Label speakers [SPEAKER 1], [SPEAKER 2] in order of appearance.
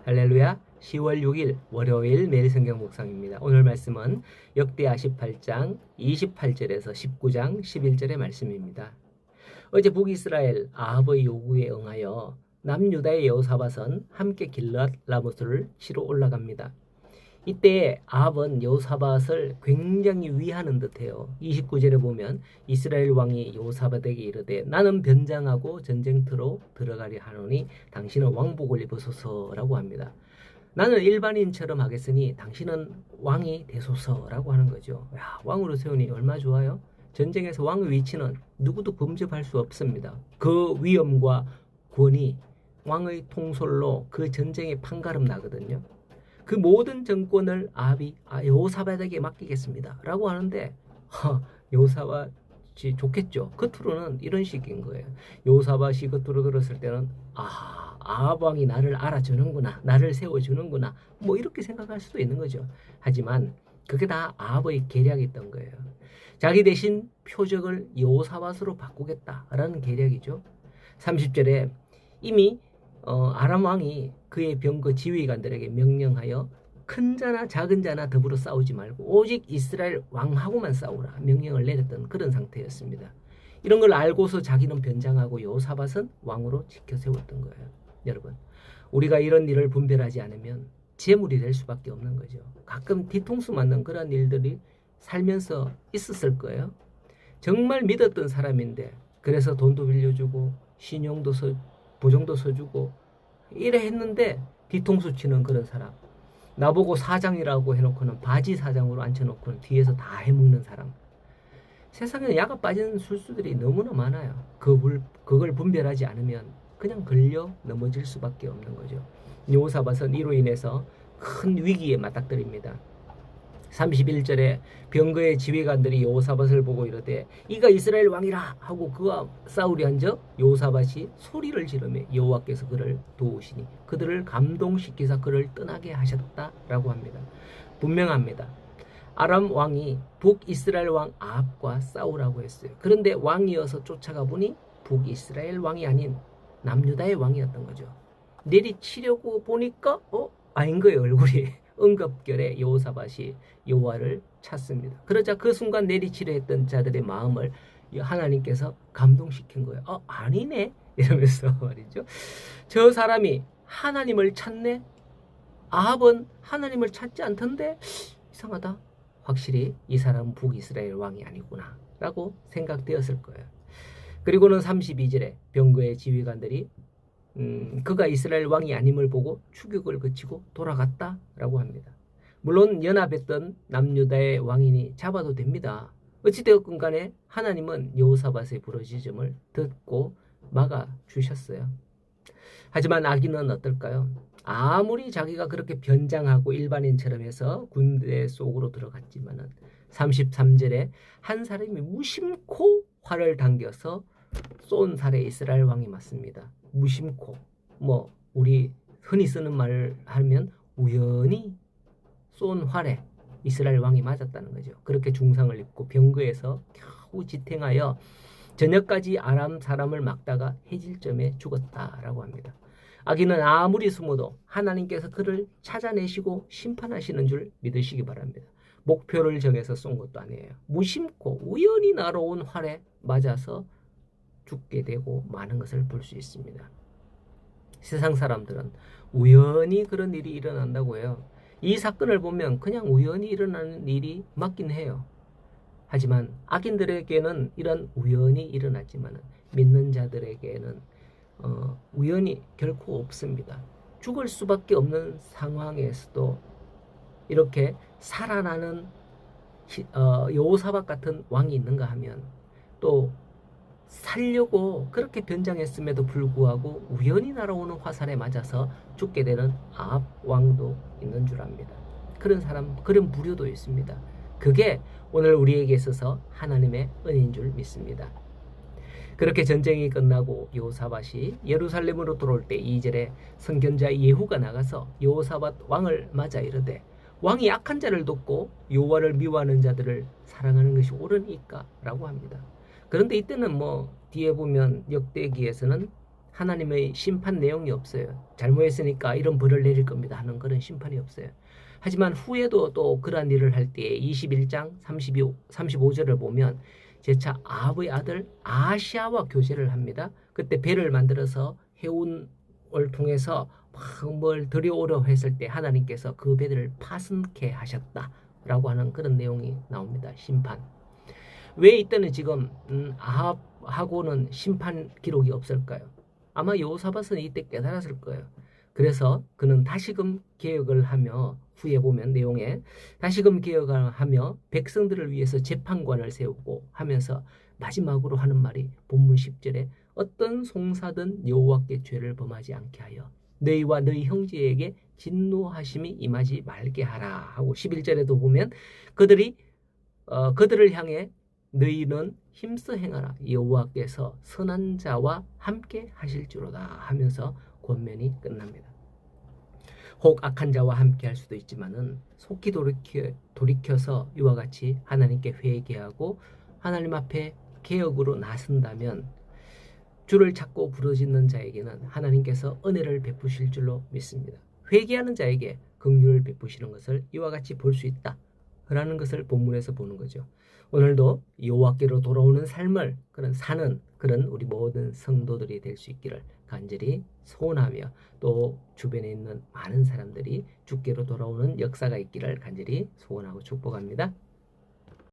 [SPEAKER 1] 할렐루야. 10월 6일 월요일 매일 성경 묵상입니다. 오늘 말씀은 역대하 18장 28절에서 19장 11절의 말씀입니다. 어제 북이스라엘 아합의 요구에 응하여 남유다의 여호사밧은 함께 길앗 라모스를 치러 올라갑니다. 이때 아합은 여호사밧을 굉장히 위하는 듯해요. 29절에 보면 이스라엘 왕이 여호사밧에게 이르되 나는 변장하고 전쟁터로 들어가려 하노니 당신은 왕복을 입으소서라고 합니다. 나는 일반인처럼 하겠으니 당신은 왕이 되소서라고 하는 거죠. 야, 왕으로 세우니 얼마나 좋아요? 전쟁에서 왕의 위치는 누구도 범접할 수 없습니다. 그 위엄과 권위, 왕의 통솔로 그 전쟁에 판가름 나거든요. 그 모든 정권을 아합이 여호사밧에게 맡기겠습니다 라고 하는데 여호사밧이 좋겠죠. 겉으로는 이런 식인 거예요. 여호사밧이 겉으로 들었을 때는 아합 왕이 나를 알아주는구나, 나를 세워주는구나, 뭐 이렇게 생각할 수도 있는 거죠. 하지만 그게 다 아합의 계략이 있던 거예요. 자기 대신 표적을 여호사밧으로 바꾸겠다라는 계략이죠. 30절에 이미 아람 왕이 그의 병거 지휘관들에게 명령하여 큰 자나 작은 자나 더불어 싸우지 말고 오직 이스라엘 왕하고만 싸우라 명령을 내렸던 그런 상태였습니다. 이런 걸 알고서 자기는 변장하고 여호사밧은 왕으로 지켜 세웠던 거예요. 여러분, 우리가 이런 일을 분별하지 않으면 재물이 될 수밖에 없는 거죠. 가끔 뒤통수 맞는 그런 일들이 살면서 있었을 거예요. 정말 믿었던 사람인데 그래서 돈도 빌려주고 신용도 보증도 서주고 이래 했는데 뒤통수 치는 그런 사람, 나보고 사장이라고 해놓고는 바지 사장으로 앉혀놓고는 뒤에서 다 해먹는 사람. 세상에 야가 빠지는 술수들이 너무나 많아요. 그걸 분별하지 않으면 그냥 걸려 넘어질 수밖에 없는 거죠. 여호사밧은 이로 인해서 큰 위기에 맞닥뜨립니다. 31절에 병거의 지휘관들이 여호사밧을 보고 이르되 이가 이스라엘 왕이라 하고 그와 싸우려 한적 여호사밧이 소리를 지르며 여호와께서 그를 도우시니 그들을 감동시키사 그를 떠나게 하셨다라고 합니다. 분명합니다. 아람 왕이 북이스라엘 왕 아합과 싸우라고 했어요. 그런데 왕이어서 쫓아가 보니 북이스라엘 왕이 아닌 남유다의 왕이었던 거죠. 내리치려고 보니까 아닌 거예요. 얼굴이. 응급결에 여호사밧이 여호와를 찾습니다. 그러자 그 순간 내리치려 했던 자들의 마음을 하나님께서 감동시킨 거예요. 아니네 이러면서 말이죠. 저 사람이 하나님을 찾네. 아합은 하나님을 찾지 않던데 이상하다. 확실히 이 사람은 북이스라엘 왕이 아니구나 라고 생각되었을 거예요. 그리고는 32절에 병거의 지휘관들이 그가 이스라엘 왕이 아님을 보고 추격을 그치고 돌아갔다라고 합니다. 물론 연합했던 남유다의 왕이니 잡아도 됩니다. 어찌되었건 간에 하나님은 여호사밧의 부르짖음을 듣고 막아주셨어요. 하지만 악인은 어떨까요? 아무리 자기가 그렇게 변장하고 일반인처럼 해서 군대 속으로 들어갔지만은 33절에 한 사람이 무심코 활을 당겨서 쏜 살에 이스라엘 왕이 맞습니다. 무심코, 우리 흔히 쓰는 말을 하면 우연히 쏜 활에 이스라엘 왕이 맞았다는 거죠. 그렇게 중상을 입고 병거에서 겨우 지탱하여 저녁까지 아람 사람을 막다가 해질점에 죽었다라고 합니다. 악인은 아무리 숨어도 하나님께서 그를 찾아내시고 심판하시는 줄 믿으시기 바랍니다. 목표를 정해서 쏜 것도 아니에요. 무심코 우연히 날아온 활에 맞아서 죽게 되고 많은 것을 볼 수 있습니다. 세상 사람들은 우연히 그런 일이 일어난다고 해요. 이 사건을 보면 그냥 우연히 일어나는 일이 맞긴 해요. 하지만 악인들에게는 이런 우연히 일어났지만 믿는 자들에게는 우연히 결코 없습니다. 죽을 수밖에 없는 상황에서도 이렇게 살아나는 여호사밧 같은 왕이 있는가 하면 또 살려고 그렇게 변장했음에도 불구하고 우연히 날아오는 화살에 맞아서 죽게 되는 아합 왕도 있는 줄 압니다. 그런 사람, 그런 부류도 있습니다. 그게 오늘 우리에게 있어서 하나님의 은혜인 줄 믿습니다. 그렇게 전쟁이 끝나고 여호사밧이 예루살렘으로 돌아올 때 2절에 선견자 예후가 나가서 여호사밧 왕을 맞아 이르되 왕이 악한 자를 돕고 여호와를 미워하는 자들을 사랑하는 것이 옳으니까 라고 합니다. 그런데 이때는 뒤에 보면 역대기에서는 하나님의 심판 내용이 없어요. 잘못했으니까 이런 벌을 내릴 겁니다 하는 그런 심판이 없어요. 하지만 후에도 또 그러한 일을 할 때에 21장 35절을 보면 재차 아합의 아들 아시아와 교제를 합니다. 그때 배를 만들어서 해운을 통해서 막 뭘 들여오려 했을 때 하나님께서 그 배들을 파손케 하셨다라고 하는 그런 내용이 나옵니다. 심판. 왜 이때는 지금 아합하고는 심판 기록이 없을까요? 아마 여호사밧은 이때 깨달았을 거예요. 그래서 그는 다시금 개혁을 하며 후에 보면 내용에 다시금 개혁을 하며 백성들을 위해서 재판관을 세우고 하면서 마지막으로 하는 말이 본문 10절에 어떤 송사든 여호와께 죄를 범하지 않게 하여 너희와 너희 형제에게 진노하심이 임하지 말게 하라 하고 11절에도 보면 그들을 향해 너희는 힘써 행하라 여호와께서 선한 자와 함께 하실지로다 하면서 권면이 끝납니다. 혹 악한 자와 함께 할 수도 있지만은 속히 돌이켜서 이와 같이 하나님께 회개하고 하나님 앞에 개혁으로 나선다면 주를 찾고 부르짖는 자에게는 하나님께서 은혜를 베푸실 줄로 믿습니다. 회개하는 자에게 긍휼을 베푸시는 것을 이와 같이 볼 수 있다라는 것을 본문에서 보는 거죠. 오늘도 여호와께로 돌아오는 삶을 사는 그런 우리 모든 성도들이 될 수 있기를 간절히 소원하며 또 주변에 있는 많은 사람들이 주께로 돌아오는 역사가 있기를 간절히 소원하고 축복합니다.